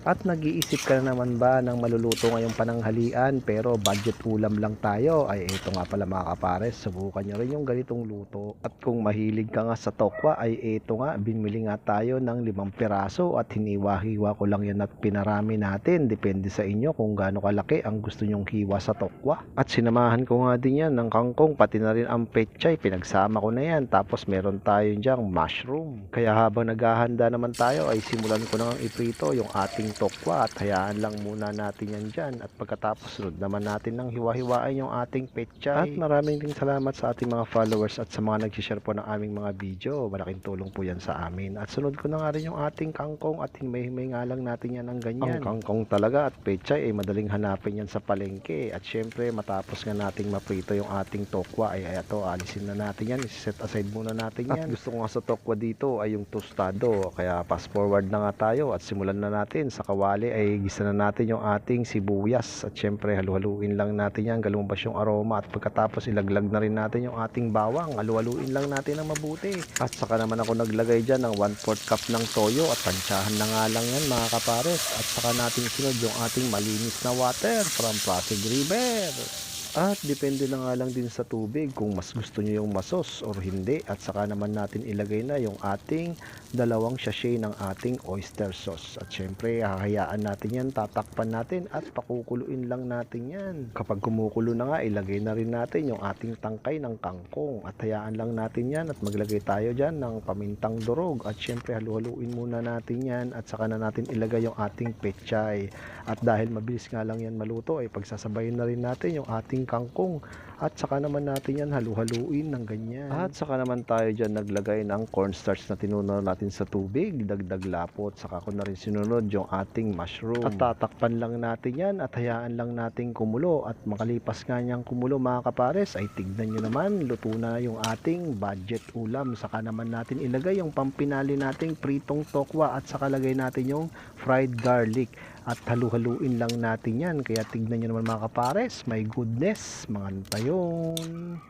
At nag-iisip ka na naman ba ng maluluto ngayong pananghalian pero budget ulam lang tayo? Ay ito nga pala mga kapares, subukan nyo rin yung ganitong luto. At kung mahilig ka nga sa tokwa ay ito nga, binili nga tayo ng 5 piraso at hiniwa-hiwa ko lang yan at pinarami natin. Depende sa inyo kung gaano kalaki ang gusto nyong hiwa sa tokwa. At sinamahan ko nga din yan ng kangkong pati na rin ang pechay, pinagsama ko na yan. Tapos meron tayo dyang mushroom. Kaya habang naghahanda naman tayo ay simulan ko na iprito yung ating tokwa at hayaan lang muna natin yan dyan at pagkatapos sunod naman natin ng hiwa-hiwain yung ating pechay. At maraming din salamat sa ating mga followers at sa mga nag-share po ng aming mga video, malaking tulong po yan sa amin. At sunod ko na nga rin yung ating kangkong at himay-himay nga lang natin yan ng ganyan. Ang kangkong talaga at pechay ay madaling hanapin yan sa palengke at syempre matapos nga nating maprito yung ating tokwa ay ito, alisin na natin yan, set aside muna natin yan. At gusto ko nga sa tokwa dito ay yung tostado, kaya fast forward na nga tayo at simulan na natin. Sa kawali ay gisa na natin yung ating sibuyas at syempre halu-haluin lang natin yan, lumabas yung aroma at pagkatapos ilaglag na rin natin yung ating bawang, halu-haluin lang natin ng mabuti. At saka naman ako naglagay dyan ng 1/4 cup ng toyo at tansyahan na nga lang yan mga kapares. At saka natin sunod yung ating malinis na water from Pasig River. At depende na nga lang din sa tubig kung mas gusto nyo yung masos or hindi. At saka naman natin ilagay na yung ating 2 sachet ng ating oyster sauce. At syempre hahayaan natin yan, tatakpan natin at pakukuluin lang natin yan. Kapag kumukulo na nga, ilagay na rin natin yung ating tangkay ng kangkong. At hayaan lang natin yan at maglagay tayo dyan ng pamintang durog. At syempre halu-haluin muna natin yan at saka na natin ilagay yung ating pechay. At dahil mabilis nga lang yan maluto ay pagsasabayin na rin natin yung ating kangkong at saka naman natin yan halu-haluin ng ganyan. At saka naman tayo dyan naglagay ng cornstarch na tinunaw natin sa tubig, dagdag lapot, saka ko na rin sinunod yung ating mushroom. At tatakpan lang natin yan at hayaan lang natin kumulo at makalipas nga niyang kumulo mga kapares ay tignan nyo naman, luto na yung ating budget ulam. Saka naman natin ilagay yung pampinali nating pritong tokwa at saka lagay natin yung fried garlic. At halu-haluin lang natin yan. Kaya tignan nyo naman mga kapares. My goodness, mga tayon.